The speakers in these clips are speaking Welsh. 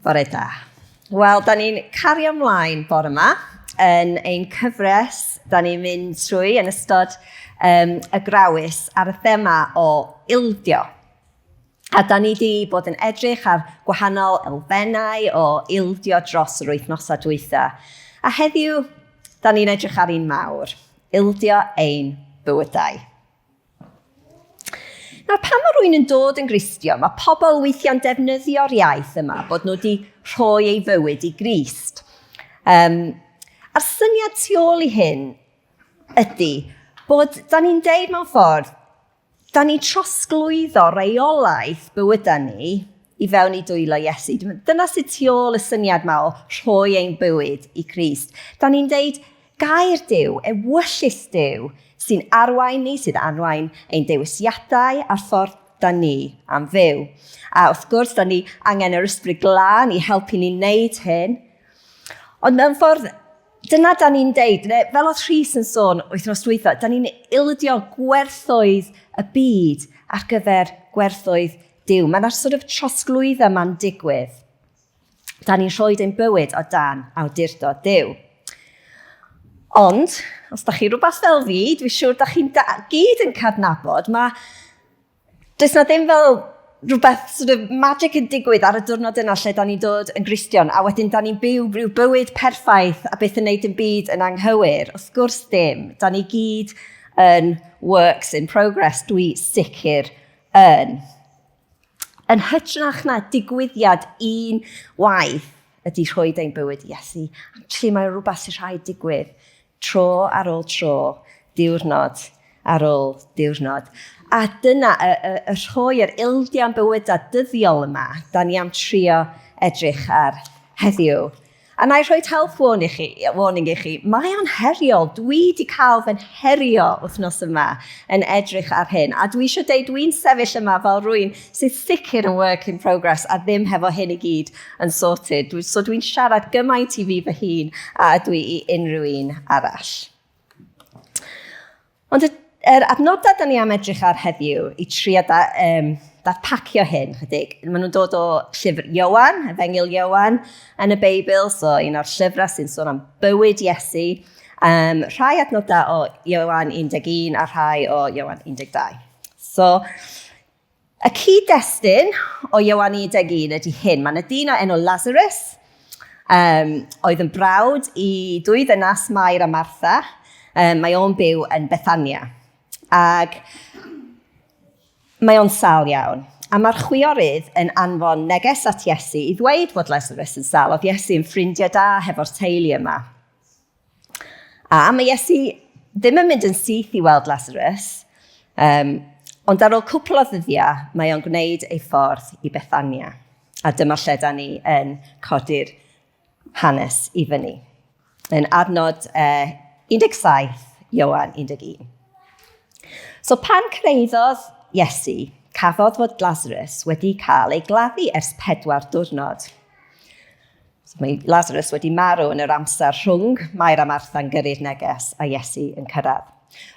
Bore da. Wel, da ni'n cario ymlaen bore yma yn ein cyfres. Da ni'n mynd trwy yn ystod y grawys ar y thema o ildio. A da ni wedi bod yn edrych ar gwahanol elfennau o ildio dros yr wythnosau dwytha. A heddiw, da ni'n edrych ar un mawr, ildio ein bywydau. Nawr, pan mae rhywun yn dod yn Gristion, mae pobl weithiau'n defnyddio'r iaith yma bod nhw wedi rhoi ei fywyd i Grist. A'r syniad tu ôl i hyn ydy bod da ni'n deud mewn ffordd, da ni'n trosglwyddo reolaeth bywydau ni i fewn i dwylo Iesu. Dyna sydd tu ôl y syniad yma o rhoi ein bywyd i Grist. Da ni'n deud gair Duw, ewyllus Duw, sy'n arwain ni, sydd arwain ein dewisiadau a'r ffordd da ni am fyw. A wrth gwrs, da ni angen yr ysbryd glân i helpu ni wneud hyn. Ond mewn ffordd, dyna da ni'n deud, fel oedd Rhys yn sôn wythnos dwytha, da ni'n ildio gwerthoedd y byd ar gyfer gwerthoedd Duw. Mae'na sort of trosglwyddo yma'n digwydd. Da ni'n rhoi ein bywyd o dan awdurdod Duw. Ond, os da chi rhywbeth fel fi, dwi'n siŵr da chi'n gyd yn cadnabod, does na ddim fel rhywbeth sort of magic yn digwydd ar y diwrnod yna lle da ni'n dod yn Gristion, a wedyn da ni'n byw rhyw bywyd perffaith a beth yn neud yn byd yn anghywir. Wrth gwrs dim, da ni gyd yn works in progress, dwi sicr yn. Yn hytrach na digwyddiad un waith ydy rhoi ein bywyd i Iesu. Actually, mae rhywbeth sy'n rhaid digwydd tro ar ôl tro, diwrnod ar ôl diwrnod. A dyna y rhoi yr ildio am bywydau dyddiol yma, da ni am trio edrych ar heddiw. A na i rhoi health warning i chi, mae o'n heriol. Dwi wedi cael fe'n herio wythnos yma yn edrych ar hyn. A dwi eisiau deud, dwi'n sefyll yma fel rhywun sydd sicr yn work in progress a ddim hefo hyn i gyd yn sorted. So dwi'n siarad gymaint i fi fy hun a dwi i unrhyw un arall. Ond yr adnodau da ni am edrych ar heddiw i trio darpacio hyn chydig. Maen nhw'n dod o llyfr Ioan, Efengil Ioan yn y Beibl, so un o'r llyfrau sy'n sôn am bywyd Iesu. Rhai adnodau o Ioan 11 a rhai o Ioan 12. So, y cyd-destun o Ioan 11 ydy hyn. Mae'n y dyn o enw Lazarus, oedd yn brawd i dwy ddynas Mair a Martha. Mae o'n byw yn Bethania. Ac mae o'n sal iawn. A mae'r chwiorydd yn anfon neges at Iesu i ddweud bod Lazarus yn sal. Oedd Iesu yn ffrindiau da hefo'r teulu yma. A mae Iesu ddim yn mynd yn syth i weld Lazarus, ond ar ôl cwpl o ddyddiau, mae o'n gwneud ei ffordd i Bethania. A dyma lle da ni yn codi'r hanes i fyny. Yn adnod 17, Ioan 11. So pan creiddodd Iesu, cafodd fod Lazarus wedi cael ei gladdu ers 4 diwrnod. So mae Lazarus wedi marw yn yr amser rhwng Mair a Martha'n gyrru'r neges a Iesu yn cyrraedd.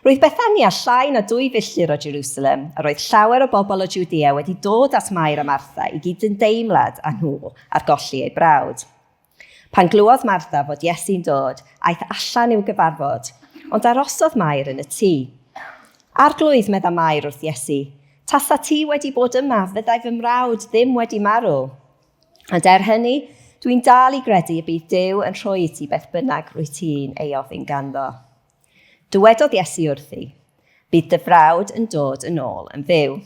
Roedd Bethania llai na 2 filltir o Jerusalem, a roedd llawer o bobl o Judea wedi dod at Mair a Martha i gyd yn deimlad â nhw ar golli ei brawd. Pan glywed Martha fod Iesu'n dod, aeth allan i'w gyfarfod, ond arosodd Mair yn y tŷ. Arglwydd medda Mair wrth Iesu, tasa ti wedi bod yma, fyddai fy mrawd ddim wedi marw. Ond hynny, dwi'n dal i gredu y bydd Duw yn rhoi i ti beth bynnag rwy ti'n ei ofyn ganddo. Dywedodd Iesu wrthi, bydd dy frawd yn dod yn ôl yn fyw.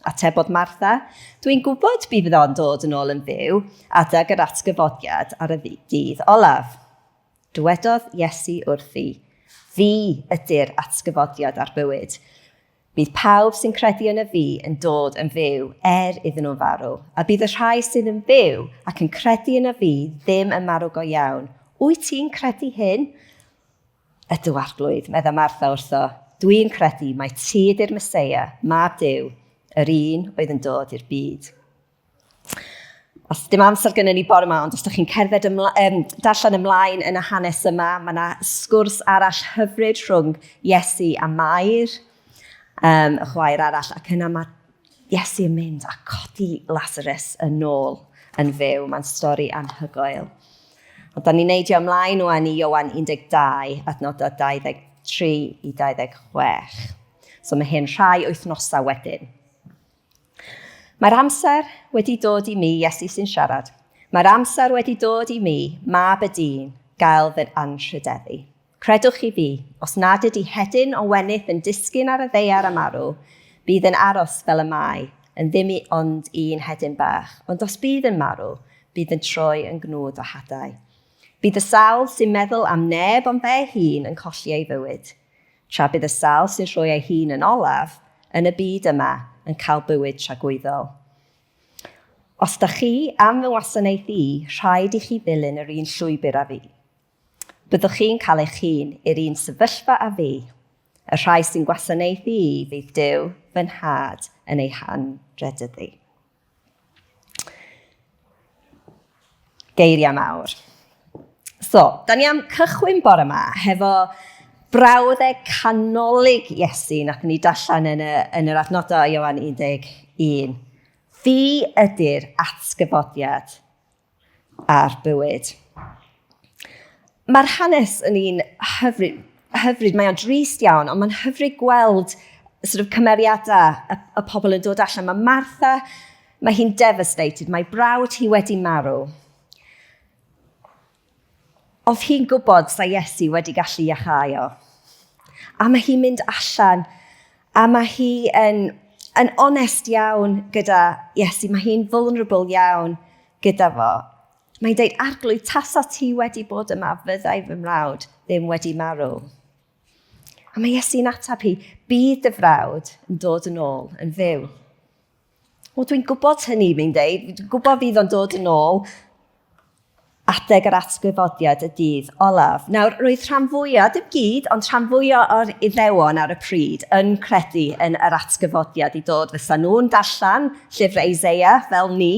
Atebodd Martha, dwi'n gwybod bydd o'n dod yn ôl yn fyw, adag yr atgyfodiad ar y dydd olaf. Dywedodd Iesu wrthi, fi ydy'r atgyfodiad a'r bywyd. Bydd pawb sy'n credu yn y fi yn dod yn fyw iddyn nhw'n farw. A bydd y rhai sydd yn fyw ac yn credu yn y fi ddim yn marw go iawn. Wyt ti'n credu hyn? Ydw arglwydd, medda Martha wrtho. Dwi'n credu mai ti ydy'r Meseia, mab Duw, yr un oedd yn dod i'r byd. Os dim amser gyda ni bore yma, ond os ydych chi'n cerdded darllen ymlaen yn y hanes yma, mae yna sgwrs arall hyfryd rhwng Iesu a Mair, y chwaer arall, ac yna mae Iesu yn mynd a codi Lazarus yn ôl yn fyw. Mae'n stori anhygoel. Ond da ni'n neidio ymlaen o'n i Ioan 12, adnodau 23 i 26. So mae hyn rhai wythnosau wedyn. Mae'r amser wedi dod i mi, Iesu sy'n siarad. Mae'r amser wedi dod i mi, mab y dyn, gael fy anrhydeddu. Credwch i fi, os nad ydy hedyn o wenydd yn disgyn ar y ddeiar a marw, bydd yn aros fel y mae, yn ddim ond un hedyn bach, ond os bydd yn marw, bydd yn troi yn gnwd o hadau. Bydd y sawl sy'n meddwl am neb ond fe hun yn colli ei fywyd, tra bydd y sawl sy'n rhoi ei hun yn olaf yn y byd yma yn cael bywyd tragwyddol. Os da chi am fy wasanaeth i, rhaid i chi ddilyn yr un llwybr a fi. Byddwch chi'n cael eich hun i'r un sefyllfa a fi. Y rhai sy'n gwasanaethu i fydd Duw fy nhad yn ei handredyddu. Geiriau mawr. So, da ni am cychwyn bore yma hefo brawddau canolig Iesu nath ni darllen yn yr adnodau Ioan 11. Fi ydy'r atgyfodiad a'r bywyd. Mae'r hanes yn un hyfryd, mae o'n drist iawn, ond mae'n hyfryd gweld cymeriadau y pobl yn dod allan. Mae Martha, mae hi'n devastated, mae brawd hi wedi marw. Oedd hi'n gwybod sa Iesu wedi gallu iachau o. A mae hi'n mynd allan, a mae hi yn onest iawn gyda Iesu. Mae hi'n vulnerable iawn gyda fo. Mae'n deud, arglwydd, tasa ti wedi bod yma, fyddai fy mrawd ddim wedi marw. A mae Iesu'n atab hi, bydd dy frawd yn dod yn ôl, yn fyw. O, dwi'n gwybod hynny, mae'n deud. Dwi'n gwybod fydd o'n dod yn ôl. Adeg yr atgyfodiad y dydd olaf. Nawr, roedd rhan fwyaf, dim gyd, ond rhan fwyaf o'r Iddewon ar y pryd yn credu yn yr atgyfodiad i dod. Fysa nhw'n darllen llyfr Eseia fel ni.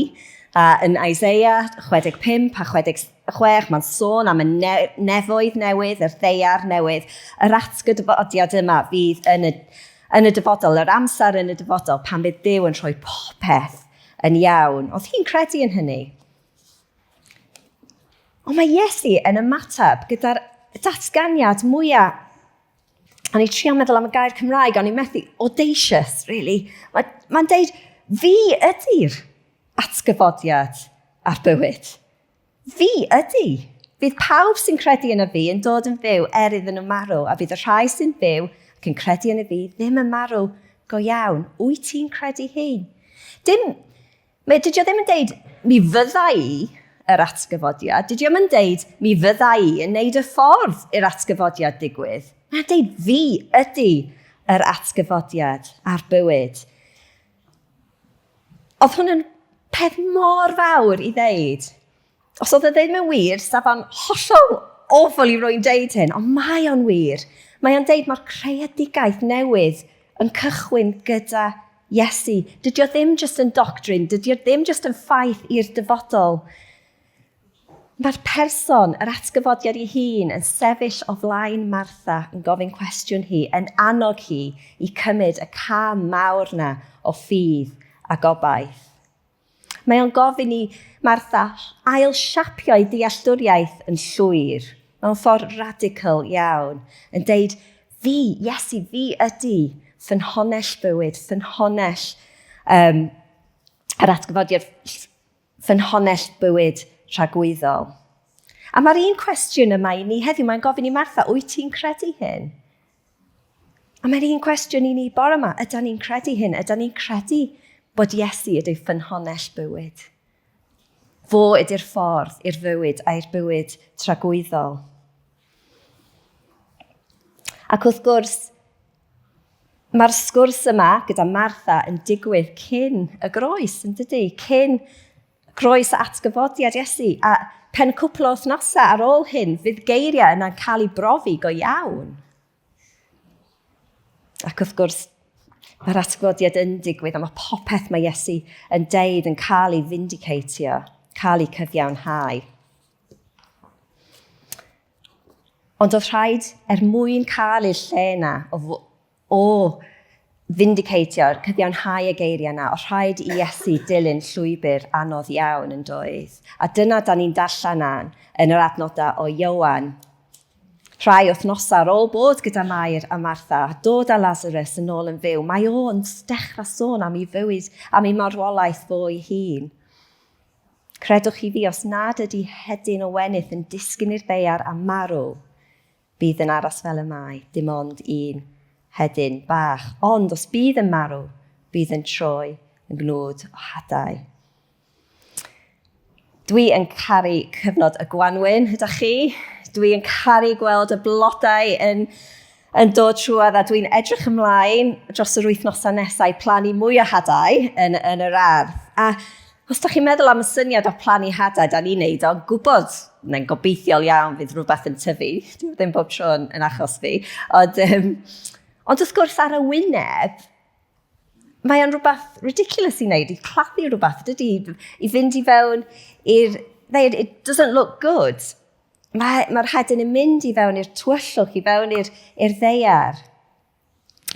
Yn Eseia 65 a 66, mae'n sôn am y nefoedd newydd, yr ddeiar newydd. Yr atgyfodiad yma fydd yn y dyfodol, yr amser yn y dyfodol, pan bydd Duw yn rhoi popeth yn iawn. Oedd hi'n credu yn hynny. Ond mae Iesu yn ymateb gyda'r datganiad mwyaf. O'n i trio meddwl am y gair Cymraeg, o'n i'n methu audacious, really. Mae'n deud, fi ydy'r atgyfodiad a'r bywyd. Fi ydy. Bydd pawb sy'n credu yn y fi yn dod yn fyw iddyn nhw marw, a bydd y rhai sy'n fyw ac yn credu yn y fi ddim yn marw go iawn. Wyt ti'n credu hyn? Dydio ddim yn deud, mi fydda i yr atgyfodiad. Dydio ddim yn deud, mi fydda i yn neud y ffordd i'r atgyfodiad digwydd. Mae'n deud, fi ydy yr atgyfodiad a'r bywyd. Oedd hwn yn peth mor fawr i ddeud. Os oedd e ddim yn wir, saf o'n hollol awful i rwy'n deud hyn, ond mae o'n wir. Mae o'n deud mae'r creadigaeth newydd yn cychwyn gyda Iesu. Dydio ddim just yn doctrine, dydio ddim just yn ffaith i'r dyfodol. Mae'r person, yr atgyfodiad ei hun, yn sefyll o flaen Martha yn gofyn cwestiwn hi, yn annog hi i cymryd y cam mawr na o ffydd a gobaith. Mae o'n gofyn i Martha ail siapio'i dealltwriaeth yn llwyr, mewn ffordd radical iawn, yn deud, fi, Iesu, fi ydy ffynhonell bywyd, ffynhonell yr atgyfodiad, ffynhonell bywyd tragwyddol. A mae'r un cwestiwn yma i ni heddiw, mae'n gofyn i Martha, wyt ti'n credu hyn? A mae'r un cwestiwn i ni bore yma, ydyn ni'n credu hyn? Ydyn ni'n credu bod Iesu ydyw ffynhonell bywyd? Fo ydy'r ffordd i'r fywyd a'r bywyd tragwyddol. Ac wrth gwrs, mae'r sgwrs yma gyda Martha yn digwydd cyn y groes, yn dydy? Cyn groes a atgyfodiad Iesu. A pen cwpl o wythnosau ar ôl hyn, fydd geiriau yna'n cael ei brofi go iawn. Ac wrth gwrs, mae'r atgyfodiad yn digwydd, a mae popeth mae Iesu yn deud yn cael ei vindicatio, cael ei cyfiawnhau. Ond oedd rhaid mwyn cael ei lle yna o vindicatio'r cyfiawnhau y geiriau yna, o rhaid i Iesu dilyn llwybr anodd iawn yn doedd. A dyna da ni'n darllen yn yr adnodau o Ioan. Rhai wythnosau ar ôl bod gyda Mair a Martha, a dod â Lazarus yn ôl yn fyw, mae o'n dechrau sôn am ei fywyd, am ei marwolaeth fo ei hun. Credwch chi fi, os nad ydy hedyn o wenydd yn disgyn i'r ddaear a marw, bydd yn aros fel y mae, dim ond un hedyn bach. Ond os bydd yn marw, bydd yn troi yn gnwd o hadau. Dwi yn caru cyfnod y Gwanwyn, ydych chi? Dwi yn caru gweld y blodau yn dod trwad, a dwi'n edrych ymlaen dros yr wythnosau nesau plannu mwy o hadau yn yr ardd. A os ydych chi'n meddwl am y syniad o plannu hadau, da ni'n neud o'n gwybod, neu'n gobeithiol iawn fydd rhywbeth yn tyfu. Dwi ddim bob tro yn achos fi. Ond wrth gwrs ar y wyneb, mae o'n rhywbeth ridiculous i wneud, i claddu rhywbeth, dydy, i fynd i fewn i'r ddeud, it doesn't look good. Mae'r hedyn yn mynd i fewn i'r tywyllwch, i fewn i'r ddeiar.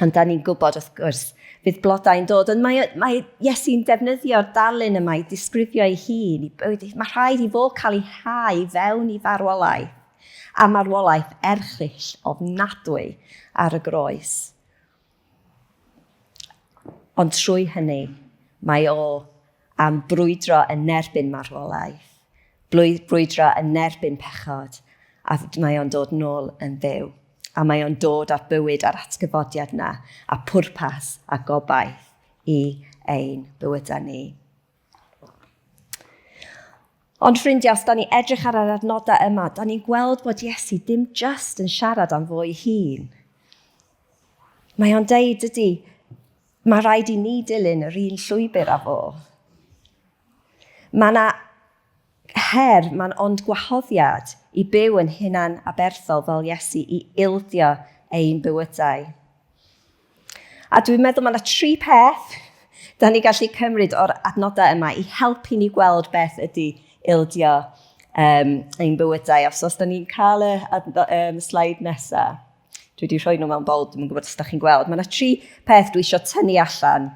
Ond da ni'n gwybod, wrth gwrs, fydd blodau'n dod. Ond mae Iesu'n defnyddio'r dalun yma i disgrifio ei hun. Mae rhaid i fo cael ei hau fewn i farwolaeth, a marwolaeth erchyll ofnadwy ar y groes. Ond trwy hynny, mae o am brwydro yn erbyn marwolaeth, brwydro yn erbyn pechod, a mae o'n dod nôl yn dduw. A mae o'n dod ar bywyd a'r atgyfodiad yna, a pwrpas a gobaith i ein bywydau ni. Ond ffrindiau, os da ni edrych ar yr adnodau yma, da ni'n gweld bod Iesu dim just yn siarad am fo ei hun. Mae o'n deud ydy, mae rhaid i ni dilyn yr un llwybr â fo. Mae yna her, mae'n ond gwahoddiad i byw yn hunan aberthol fel Iesu, i ildio ein bywydau. A dwi'n meddwl mae yna 3 peth da ni gallu cymryd o'r adnodau yma i helpu ni gweld beth ydy ildio ein bywydau. Os da ni'n cael y sleid nesaf, dwi wedi rhoi nhw mewn bold, dwi'n gwybod os da chi'n gweld. Mae yna 3 peth dwi eisiau tynnu allan.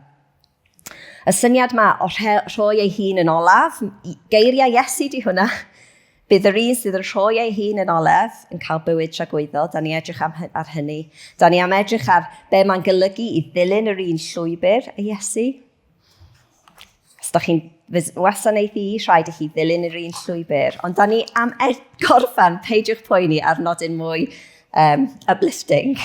Y syniad yma o rhoi ei hun yn olaf, geiriau Iesu di hwnna, bydd yr un sydd yn rhoi ei hun yn olaf yn cael bywyd tragwyddol. Da ni edrych ar hynny. Da ni am edrych ar be mae'n golygu i ddilyn yr un llwybr y Iesu. Os da chi'n wasanaethu i, rhaid i chi ddilyn yr un llwybr. Ond da ni am gorffan, peidiwch poeni ar nodyn mwy uplifting.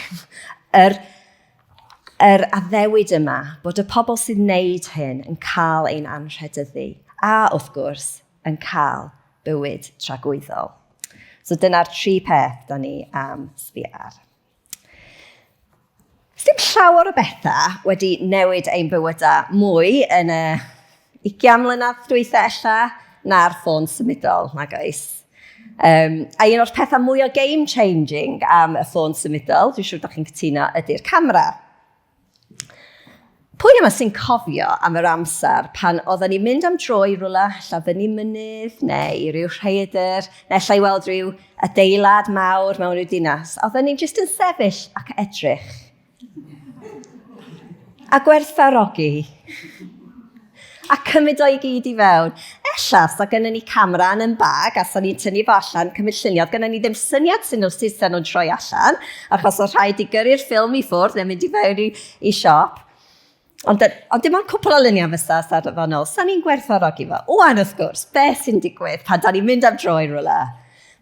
Yr addewid yma, bod y pobl sy'n neud hyn yn cael ein anrhydyddu. A wrth gwrs, yn cael bywyd tragwyddol. So dyna'r 3 peth da ni am sbiar. Dim llawer o bethau wedi newid ein bywydau mwy yn y 20 mlynedd dwytha ella na'r ffôn symudol, nag oes. A un o'r pethau mwy o game-changing am y ffôn symudol, dwi'n siŵr da chi'n cytuno, ydy'r camera. Pwy yma sy'n cofio am yr amser pan oedden ni'n mynd am dro i rwla, lla fyny mynydd, neu i ryw rhaeadr, neu lla i weld ryw adeilad mawr mewn ryw dinas. Oedden ni'n jyst yn sefyll ac edrych. A gwerthfawrogi. A cymryd o i gyd i fewn. Ella, sa gynnon ni camera yn yn bag, a sa ni'n tynnu fo allan, cymryd lluniau, gynnon ni ddim syniad sy'n nhw'n troi allan, achos o rhaid i gyrru'r ffilm i ffwrdd, neu mynd i fewn i siop. Ond dim ond cwpl o luniau fysa safonol, sa ni'n gwerthfawrogi fo. Wan wrth gwrs, beth sy'n digwydd pan da ni'n mynd am dro i rwla?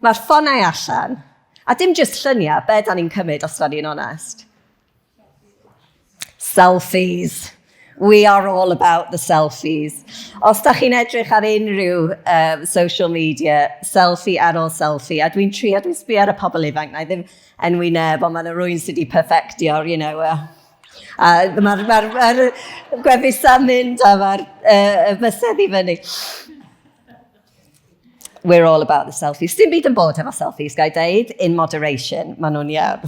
Mae'r ffonau allan, a dim just lluniau, be da ni'n cymryd os da ni'n onest? Selfies. We are all about the selfies. Os da chi'n edrych ar unrhyw social media, selfie ar ôl selfie, a dwi'n sbio ar y pobl ifanc, na i ddim enwi neb, ond mae'n rhywun sydd wedi perfectio'r, mae'r gwefisa'n mynd a mae'r bysedd i fyny. We're all about the selfies. Dim byd yn bod efo selfies, gai deud, in moderation, maen nhw'n iawn.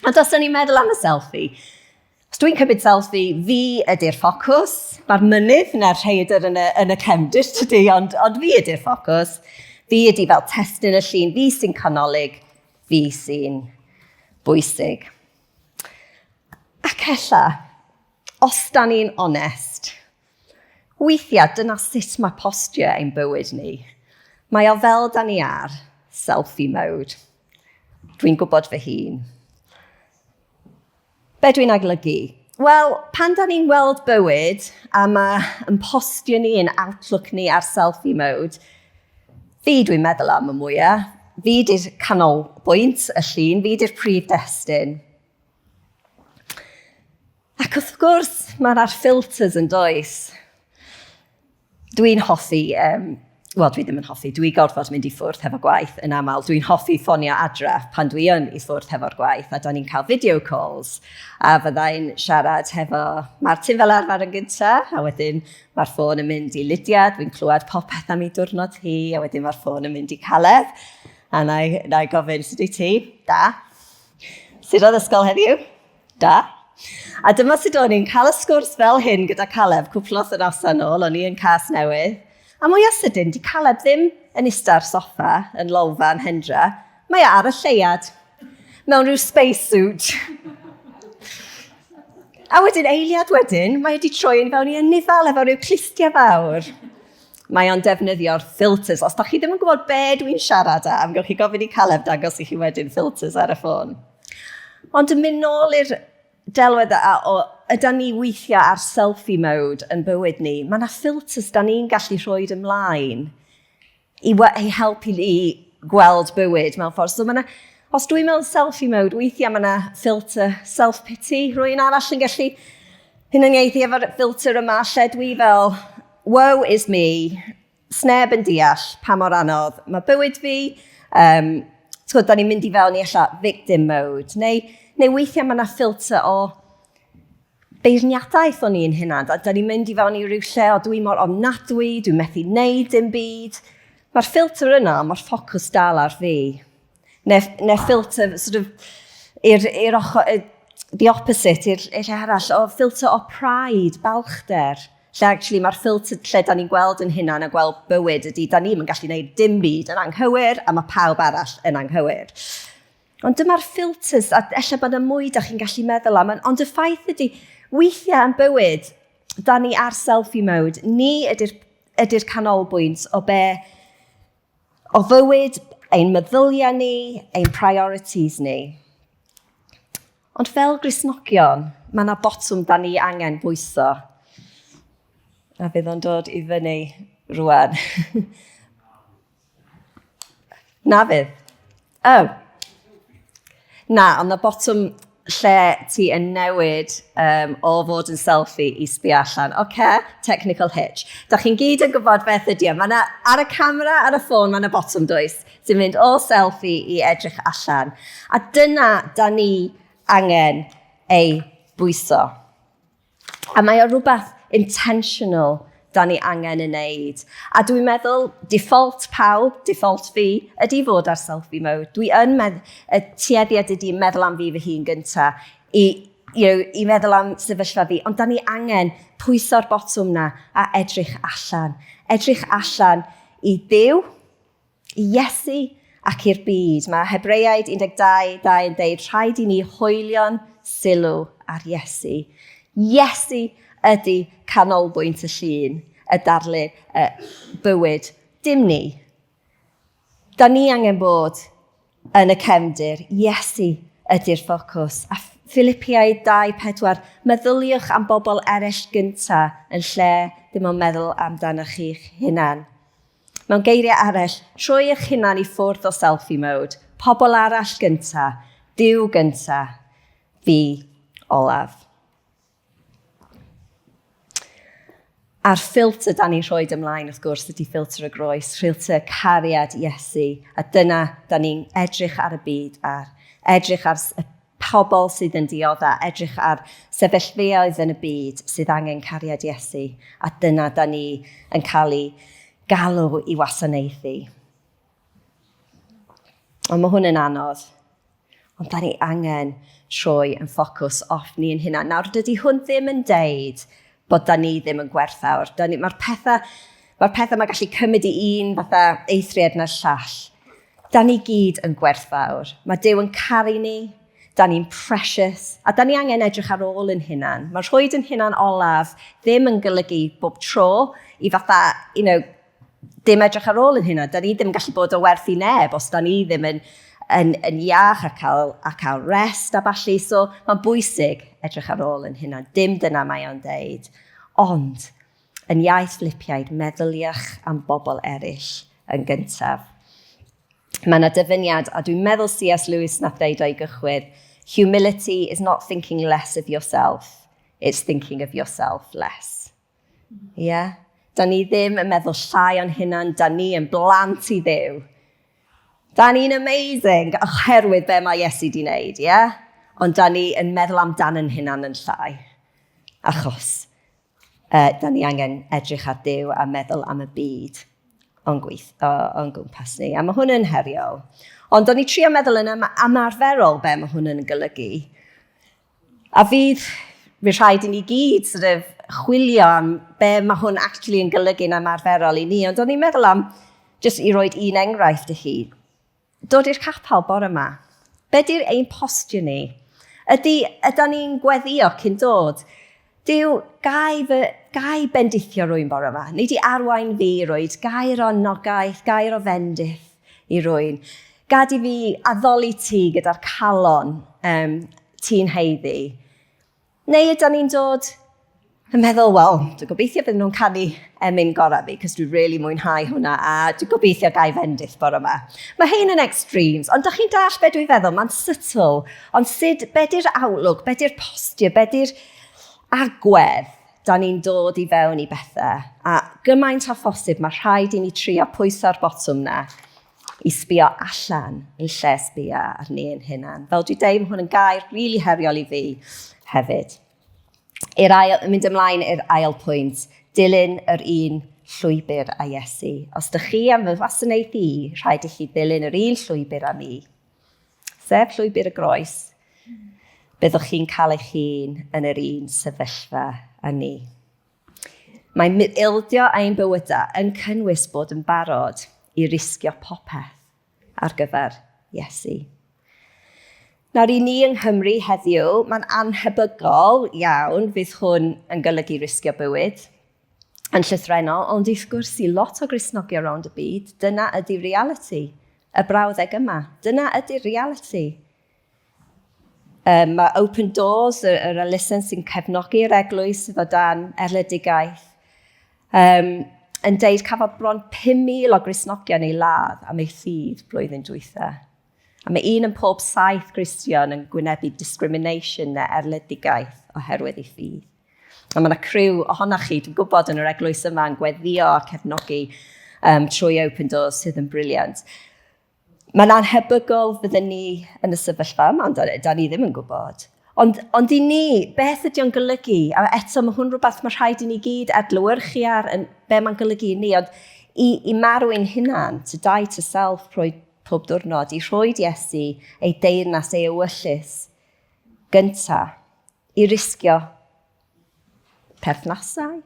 Ond os da ni'n meddwl am y selfie, os dwi'n cymryd selfie, fi ydy'r ffocws. Mae'r mynydd na'r rhaeadr yn y cefndir tydi, ond fi ydy'r ffocws. Fi ydy fel testyn y llun, fi sy'n canolig, fi sy'n bwysig. A Ac ella, os da ni'n onest, weithiau dyna sut mae postio ein bywyd ni. Mae o fel da ni ar selfie mode. Dwi'n gwybod fy hun. Be dwi'n aglygu? Wel, pan da ni'n weld bywyd a mae'n postio ni yn Outlook ni ar selfie mode, fi dwi'n meddwl am y mwyaf. Fi di'r canolbwynt y llun, fi di'r prif destun. Ac wrth gwrs, mae'r filters yn does. Dwi'n hoffi, dwi ddim yn hoffi, dwi'n gorfod mynd i ffwrdd hefo gwaith yn aml. Dwi'n hoffi ffonio adre pan dwi yn i ffwrdd hefo'r gwaith, a da ni'n cael video calls. A fyddai'n siarad hefo Martin fel arfer yn gyntaf, a wedyn mae'r ffôn yn mynd i Ildio, dwi'n clywed popeth am ei diwrnod hi, a wedyn mae'r ffôn yn mynd i Caleb. A na i gofyn, sut wyt ti? Da. Sut oedd ysgol heddiw? Da. A dyma sut o'n i'n cael y sgwrs fel hyn gyda Caleb cwpl o wythnosau nôl, o'n i yn Cas Newydd. A mwy o sydyn, di Caleb ddim yn ista'r soffa yn lolfa yn Hendra. Mae ar y lleiad, mewn rhyw spacesuit. A wedyn eiliad wedyn, mae wedi troi yn fewn i ynifal efo rhyw clustia fawr. Mae o'n defnyddio'r filters. Os da chi ddim yn gwybod be dwi'n siarad am, gewch chi gofyn i Caleb dangos i chi wedyn filters ar y ffôn. Ond yn mynd nôl i'r delwedd o yda ni weithiau ar selfie mode yn bywyd ni, mae yna filters da ni'n gallu rhoi ymlaen i helpu ni gweld bywyd mewn ffordd. So os dwi'n mewn selfie mode, weithiau mae yna filter self-pity. Rwy'n arall yn gallu hunaniaethu efo'r filter yma, lle dwi fel, woe is me, sneb yn deall pa mor anodd mae bywyd fi. Da ni'n mynd i fewn i victim mode, neu weithiau mae yna filter o beirniadaeth o'n i'n hynna. Da ni'n mynd i fewn i ryw lle o dwi mor ofnadwy, dwi'n methu neud dim byd. Mae'r filter yna, mae'r ffocws dal ar fi. Neu filter, sort of, the opposite, i'r arall, o filter o pride, balchder. Lle actually mae'r filter lle da ni'n gweld yn hynna a gweld bywyd ydy, da ni'n gallu gwneud dim byd yn anghywir a mae pawb arall yn anghywir. Ond dyma'r filters, a ella bod y mwy da chi'n gallu meddwl am, ond y ffaith ydy, weithiau yn bywyd, da ni ar selfie mode, ni ydy'r canolbwynt o fywyd, ein meddyliau ni, ein priorities ni. Ond fel Gristnogion, mae yna botwm da ni angen bwyso. A fydd o'n dod i fyny rwan. Na fydd. Na, ond y botwm lle ti yn newid o fod yn selfie i sbio allan. Technical hitch. Da chi'n gyd yn gwybod beth ydy. Ar y camera, ar y ffôn, mae yna botwm does, sy'n mynd o selfie i edrych allan. A dyna da ni angen ei bwyso. A mae o rhywbeth intentional da ni angen yn neud. A dwi'n meddwl, default pawb, default fi, ydy fod ar selfie mode. Dwi yn tueddiad ydy meddwl am fi fy hun gyntaf, i meddwl am sefyllfa fi, ond da ni angen pwyso'r botwm na a edrych allan. Edrych allan i Dduw, i Iesu ac i'r byd. Mae Hebreaid 12:2 yn deud, rhaid i ni hwylio'n sylw ar Iesu. Iesu ydy canolbwynt y llun, y darlun, bywyd, dim ni. Da ni angen bod yn y cefndir, Iesu ydy'r ffocws. A Philippiaid 2:4, meddyliwch am bobl eraill gyntaf yn lle ddim yn meddwl amdanoch chi'ch hunan. Mewn geiriau arall, troi eich hunan i ffwrdd o selfie mode, pobl arall gyntaf, Duw gyntaf, fi olaf. A'r filter da ni'n rhoi ymlaen, wrth gwrs, ydy filter y groes, filter cariad Iesu. A dyna, da ni'n edrych ar y byd, edrych ar y pobl sydd yn dioddau, edrych ar sefyllfeuoedd yn y byd sydd angen cariad Iesu. A dyna, da ni yn cael ei galw i wasanaethu. Ond mae hwn yn anodd. Ond da ni angen troi yn ffocws off ni yn hynna. Nawr, dydy hwn ddim yn deud bod da ni ddim yn gwerthawr. Mae'r pethau mae'n gallu cymryd i un fatha eithriad na'r llall. Da ni gyd yn gwerthfawr. Mae Duw yn caru ni. da ni'n precious, a da ni angen edrych ar ôl yn hunan. Mae rhoid yn hunan olaf ddim yn golygu bob tro i fatha, dim edrych ar ôl yn hunan. Da ni ddim yn gallu bod o werth i neb os da ni ddim yn iach a cael rest a balli. So mae'n bwysig edrych ar ôl yn hunan. Dim dyna mae o'n deud. Ond, yn iaith Filipiaid, meddyliach am bobl eraill yn gyntaf. Mae yna dyfyniad, a dwi'n meddwl C.S. Lewis nath ddeud o'i gychwyn, humility is not thinking less of yourself, it's thinking of yourself less. Yeah? Da ni ddim yn meddwl llai o'n hunan, da ni yn blant i Dduw. Da ni'n amazing, oherwydd be mae Iesu di wneud, yeah? Ond da ni yn meddwl amdan yn hunan yn llai. Achos, da ni angen edrych ar Dduw a meddwl am y byd o'n gwmpas ni. A mae hwn yn heriol. Ond o'n i trio meddwl yn ymarferol be mae hwn yn golygu. A fydd rhaid i ni gyd chwilio am be mae hwn actually yn golygu'n ymarferol i ni. Ond o'n i'n meddwl am, jyst i roed un enghraifft i chi, dod i'r capel bore yma. Be di'r ein postio ni? Ydyn ni'n gweddio cyn dod? Dyw gai bendithio rwy'n bore yma. Nid i arwain fi roed gair o nogaeth, gair o fendith i rwy'n. Gad i fi addoli ti gyda'r calon ti'n heiddi. Neu ydyn ni'n dod yn meddwl, wel, dwi'n gobeithio bydd nhw'n canu emyn gorau fi, cos dwi'n really mwynhau hwnna, a dwi'n gobeithio gai fendith bore yma. Mae hyn yn extremes, ond ydych chi'n dall be dwi'n feddwl, mae'n subtle, ond be di'r outlook, be di'r postio, be di'r agwedd da ni'n dod i fewn i bethau. A gymaint a phosib, mae rhaid i ni trio pwyso'r botwm na i sbio allan yn lle sbio ar ni yn hunan. Fel dwi dweud, mae hwn yn gair rili heriol i fi hefyd. Mynd ymlaen i'r ail pwynt, dilyn yr un llwybr a Iesu. Os ydych chi am fy wasanaeth i, rhaid i chi dilyn yr un llwybr a mi. Sef llwybr y groes, byddwch chi'n cael eich hun yn yr un sefyllfa â ni. Mae ildio ein bywydau yn cynnwys bod yn barod i risgio popeth ar gyfer Iesu. Nawr i ni yng Nghymru heddiw, mae'n anhebygol iawn fydd hwn yn golygu risgio bywyd yn llythrennol, ond wrth gwrs i lot o Gristnogion rownd y byd, dyna ydy reality, y brawddeg yma. Dyna ydy reality. Mae Open Doors, yr elusen sy'n cefnogi'r eglwys sydd o dan erledigaeth, yn deud cafodd bron 5,000 o Gristnogion ei ladd am ei ffydd blwyddyn dwytha. A mae un yn pob 7 Gristion yn gwynebu discrimination neu erledigaeth oherwydd ei ffydd. A mae yna criw ohonoch chi, dwi'n gwybod yn yr eglwys yma yn gweddio a cefnogi trwy Open Doors sydd yn briliant. Mae'n anhebygol fydden ni yn y sefyllfa yma, ond da ni ddim yn gwybod. Ond i ni, beth ydy o'n golygu? A eto mae hwn rhywbeth mae rhaid i ni gyd adlewyrchu ar be mae'n golygu i ni. Ond i marw'n hunan, to die to self, pob diwrnod, i rhoi Iesu ei deyrnas, ei ewyllus gynta, i risgio perthnasau,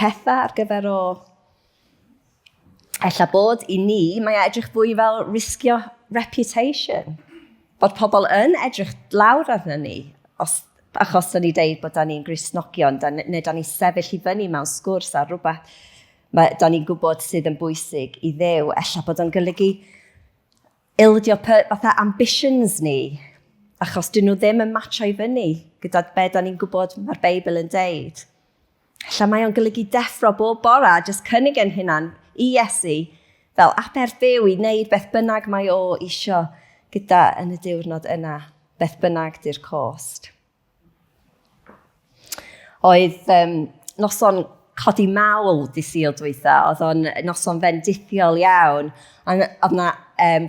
pethau ar gyfer o. Ella bod i ni, mae edrych fwy fel risgio reputation, bod pobl yn edrych lawr arno ni, achos da ni deud bod da ni'n Gristnogion, neu da ni sefyll i fyny mewn sgwrs ar rhywbeth da ni'n gwybod sydd yn bwysig i Dduw. Ella bod o'n golygu ildio fatha ambitions ni, achos dyn nhw ddim yn matcho i fyny gyda be da ni'n gwybod mae'r Beibl yn deud. Ella mae o'n golygu deffro bob bora, jyst cynnig yn hunan i Iesu fel aberfyw i wneud beth bynnag mae o isio gyda yn y diwrnod yna, beth bynnag di'r cost. Oedd noson codi mawl di Sul dwytha, oedd o'n noson fendithiol iawn, a oedd yna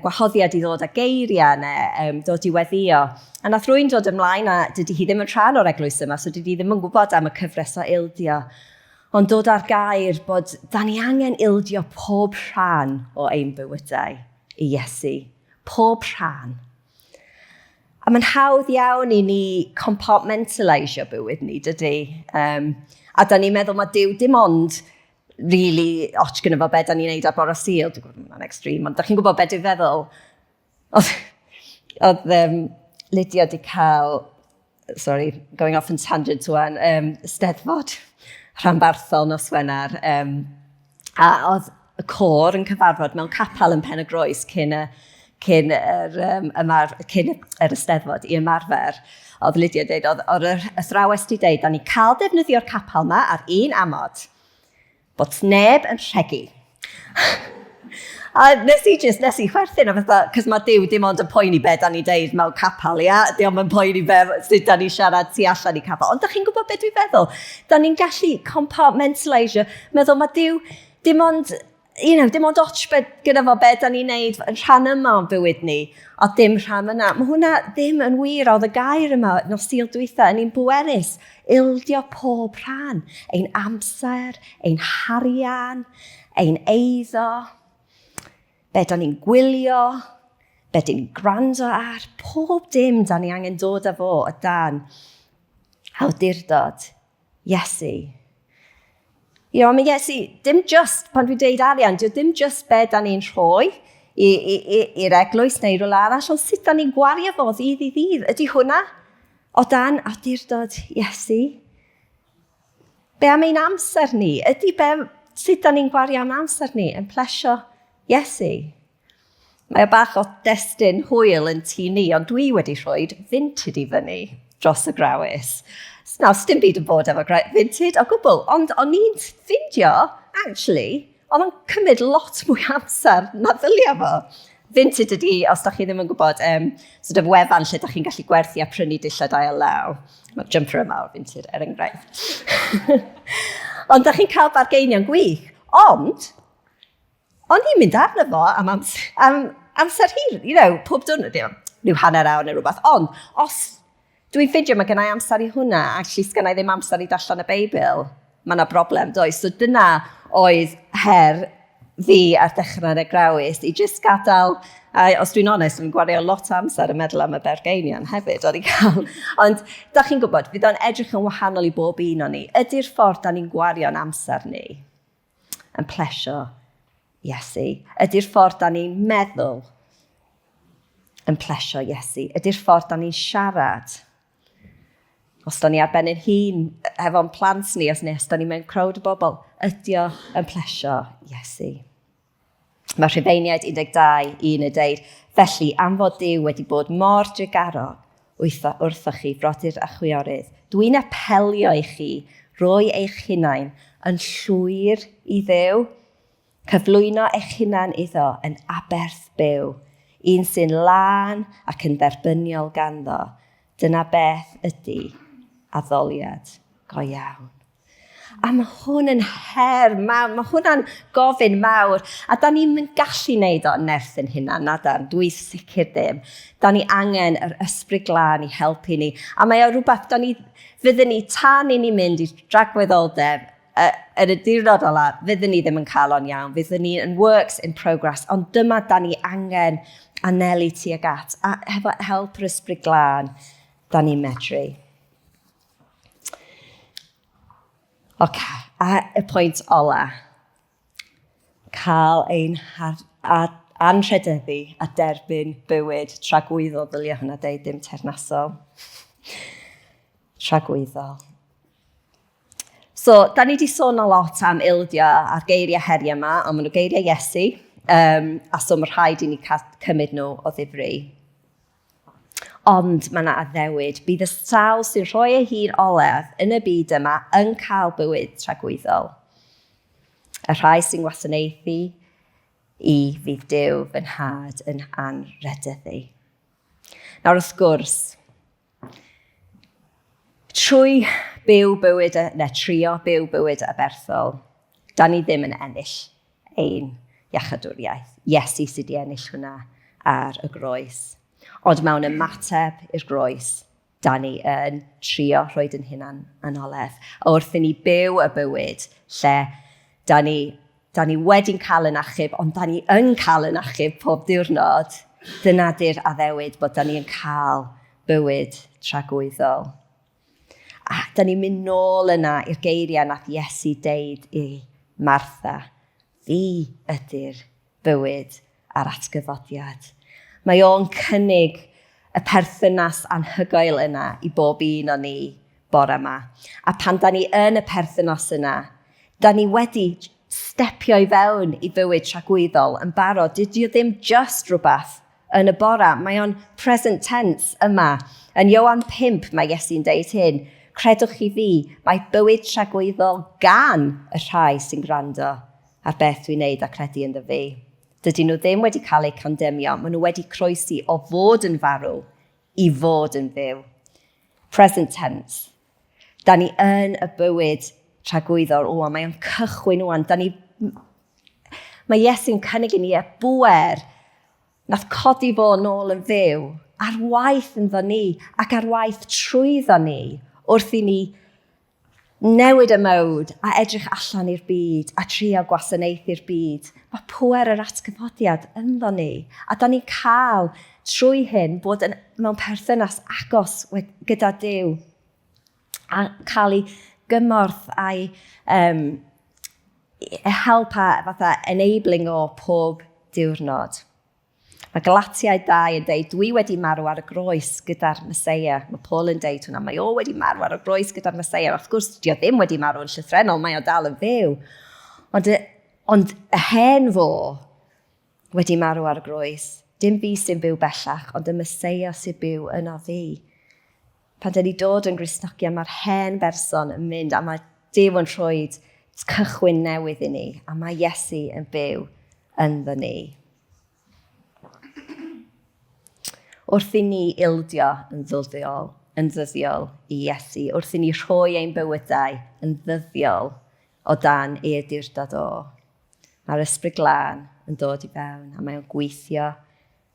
gwahoddiad i ddod â geiriau neu dod i weddio. A nath rwy'n dod ymlaen, a dydy hi ddim yn rhan o'r eglwys yma, so dydy hi ddim yn gwybod am y cyfres o ildio. Ond dod ar gair bod da ni angen ildio pob rhan o ein bywydau i Iesu. Pob rhan. A mae'n hawdd iawn i ni compartmentalisio bywyd ni, dydy. A da ni'n meddwl mae Duw dim ond really, gyda fo be da ni'n neud ar bore Sul, dwi'n gwybod mae'n extreme, ond da chi'n gwybod be dwi'n feddwl. Oedd Ildio di cael, sorry, going off on tangent wan, Steddfod rhanbarthol nos Wener. A oedd y côr yn cyfarfod mewn capel yn Pen y Groes cyn yr Eisteddfod i ymarfer. Oedd Ildio dweud, oedd yr athrawes di dweud, da ni cael defnyddio'r capel yma ar un amod, bod neb yn rhegu. A nes i chwerthin o fatha, cos mae Duw dim ond yn poeni be da ni deud mewn capel, ia? Dim ond yn poeni be sut da ni siarad tu allan i capel. Ond da chi'n gwybod beth dwi'n feddwl? Da ni'n gallu compartmentalisio, meddwl mae Duw dim ond, dim ond otsh gyda fo be da ni'n neud yn rhan yma o'n bywyd ni, a dim rhan yna. Mae hwnna ddim yn wir, oedd y gair yma nos Sul dwytha, yn un bwerus, ildio pob rhan, ein amser, ein harian, ein eiddo, be da ni'n gwylio, be da ni'n gwrando ar, pob dim da ni angen dod â fo o dan awdurdod Iesu. Mae Iesu, dim just, pan dwi'n deud arian, dim just be da ni'n rhoi i'r eglwys neu rhywle arall, ond sut da ni'n gwario fo ddydd i ddydd. Ydy hwnna o dan awdurdod Iesu? Be am ein amser ni? Sut da ni'n gwario am amser ni yn plesio Iesu? Mae o bach o destun hwyl yn tu ni, ond dwi wedi rhoi vinted i fyny dros y grawys. Nawr, sdim byd yn bod efo vinted o gwbl, ond o'n i'n ffindio, actually, oedd o'n cymryd lot mwy amser na ddylio fo. Vinted ydi, os da chi ddim yn gwybod, sort of wefan lle da chi'n gallu gwerthu a prynu dillad ail law. Mae jumper yma o vinted, enghraifft. Ond da chi'n cael bargeiniau'n gwych, ond o'n i'n mynd arno fo am amser hir, pob diwrnod, rhyw hanner awr neu rhywbeth. Ond, os dwi'n ffindio mae gennau amser i hwnna, actually sgennau ddim amser i darllen y Beibl, mae yna broblem, does? So dyna oedd her fi ar dechrau'r grawys, i jyst gadael, a os dwi'n onest, dwi'n gwario lot o amser yn meddwl am y bergeinian hefyd, oedd i cael. Ond, da chi'n gwybod, fydd o'n edrych yn wahanol i bob un o'n ni. Ydy'r ffordd da ni'n gwario'n amser ni yn plesio Iesu? Ydy'r ffordd da ni'n meddwl yn plesio Iesu? Ydy'r ffordd da ni'n siarad? Os da ni ar ben ein hun efo'n plant ni, os da ni mewn crowd o bobl, ydio yn plesio Iesu? Mae Rhufeiniaid 12:1 yn dweud, felly am fod Duw wedi bod mor drigarog wrthoch chi, frodyr a chwiorydd, dwi'n apelio i chi roi eich hunain yn llwyr i Dduw, cyflwyno eich hunan iddo yn aberth byw, un sy'n lân ac yn dderbyniol ganddo. Dyna beth ydy addoliad go iawn. A mae hwn yn her mawr, mae hwnna'n gofyn mawr, a da ni'n gallu wneud o nerth yn hunan, nadan, dwi'n sicr ddim. Da ni angen yr ysbryd glân i helpu ni, a mae o rhywbeth, fyddwn ni tan i ni mynd i dragwyddoldeb, yn y diwrnod ola, fyddwn ni ddim yn cael o'n iawn, fyddwn ni yn works in progress, ond dyma da ni angen anelu tuag at, a hefo help yr ysbryd glân, da ni'n medru. A y pwynt ola, cael ein anrhydeddu a derbyn bywyd tragwyddol, ddylio hwnna deud, dim teyrnasol. Tragwyddol. So, da ni wedi sôn a lot am ildio a'r geiriau heriau yma, ond maen nhw geiriau Iesu, a so mae rhaid i ni cymryd nhw o ddifri. Ond mae yna addewid, bydd y sawl sy'n rhoi ei hun olaf yn y byd yma yn cael bywyd tragwyddol. Y rhai sy'n gwasanaethu i fydd Duw fy nhad yn anrhydeddu. Nawr wrth gwrs, trwy byw bywyd, trio byw bywyd aberthol, da ni ddim yn ennill ein iachadwriaeth. Iesu sydd wedi ennill hwnna ar y groes. Ond mewn ymateb i'r groes, da ni yn trio rhoid yn hunan yn olef. Wrth i ni byw y bywyd lle da ni wedi'n cael yn achub, ond da ni yn cael yn achub pob diwrnod. Dyna di'r addewid bod da ni yn cael bywyd tragwyddol. A da ni'n mynd nôl yna i'r geiriau nath Iesu deud i Martha, fi ydy'r bywyd a'r atgyfodiad. Mae o'n cynnig y perthynas anhygoel yna i bob un o ni bore yma. A pan da ni yn y perthynas yna, da ni wedi stepio i fewn i fywyd tragwyddol yn barod. Dydy o ddim just rhywbeth yn y bore. Mae o'n present tense yma. Yn Ioan 5 mae Iesu'n deud hyn, credwch chi fi, mae bywyd tragwyddol gan y rhai sy'n gwrando ar beth dwi'n neud a credu ynddo fi. Dydyn nhw ddim wedi cael eu condemnio, maen nhw wedi croesi o fod yn farw i fod yn fyw. Present tense. Da ni yn y bywyd tragwyddol rwan, mae o'n cychwyn rwan. Mae Iesu'n cynnig i ni y bwer nath codi fo nôl yn fyw ar waith ynddo ni ac ar waith trwyddo ni wrth i ni newid y mowd a edrych allan i'r byd a trio gwasanaethu'r byd. Mae pwer yr atgyfodiad ynddo ni. A da ni'n cael trwy hyn bod mewn perthynas agos gyda Duw a cael ei gymorth a'i help a fatha enabling o pob diwrnod. Mae Galatiaid 2 yn deud, dwi wedi marw ar y groes gyda'r Meseia. Mae Paul yn deud hwnna, mae o wedi marw ar y groes gyda'r Meseia. Wrth gwrs, dio ddim wedi marw yn llythrenol, mae o dal yn fyw. Ond y hen fo wedi marw ar y groes. Dim fi sy'n byw bellach, ond y Meseia sy'n byw yno fi. Pan dyn ni dod yn Gristnogion, mae'r hen berson yn mynd, a mae Duw yn rhoi cychwyn newydd i ni, a mae Iesu yn byw ynddo ni. Wrth i ni ildio yn ddyddiol i Iesu, wrth i ni rhoi ein bywydau yn ddyddiol o dan ei awdurdod o. Mae'r Ysbryd Glân yn dod i fewn a mae'n gweithio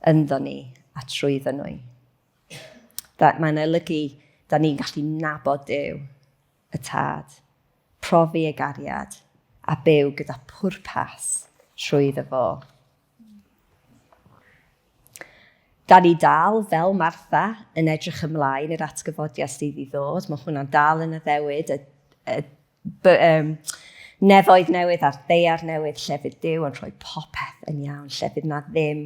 ynddo ni a trwyddo nhw. Mae'n olygu da ni'n gallu nabod Duw, y Tad, profi ei gariad a byw gyda pwrpas trwyddo fo. Da ni dal, fel Martha, yn edrych ymlaen i'r atgyfodiad sydd i ddod. Mae hwnna'n dal yn y ddewyd, nefoedd newydd a'r ddeiar newydd, llefydd Duw yn rhoi popeth yn iawn, llefydd na ddim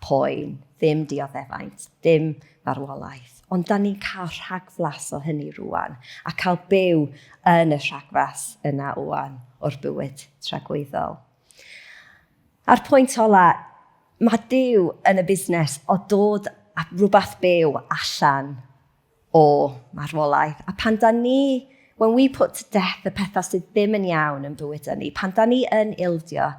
poen, ddim dioddefaint, ddim farwolaeth. Ond da ni'n cael rhagflas o hynny rwan, a cael byw yn y rhagflas yna rwan o'r bywyd tragwyddol. A'r pwynt ola, mae Duw yn y busnes o dod a rhywbeth byw allan o marwolaeth. A pan da ni, when we put to death y pethau sydd ddim yn iawn yn bywydau ni, pan da ni yn ildio,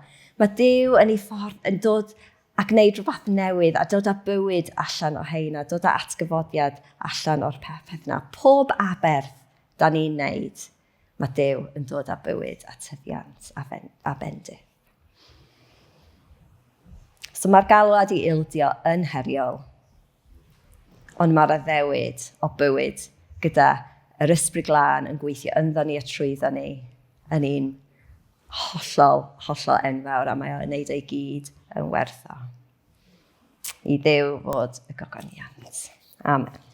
mae Duw yn ei ffordd yn dod a gwneud rhywbeth newydd a dod â bywyd allan o heina, dod â atgyfodiad allan o'r pethau yna. Pob aberth da ni'n neud, mae Duw yn dod â bywyd a tyddiant a bendith. So mae'r galwad i ildio yn heriol, ond mae'r addewid o bywyd gyda yr Ysbryd Glân yn gweithio ynddo ni a trwyddo ni yn un hollol enfawr, a mae o'n wneud ei gyd yn werth o. I Dduw fod y gogoniant. Amen.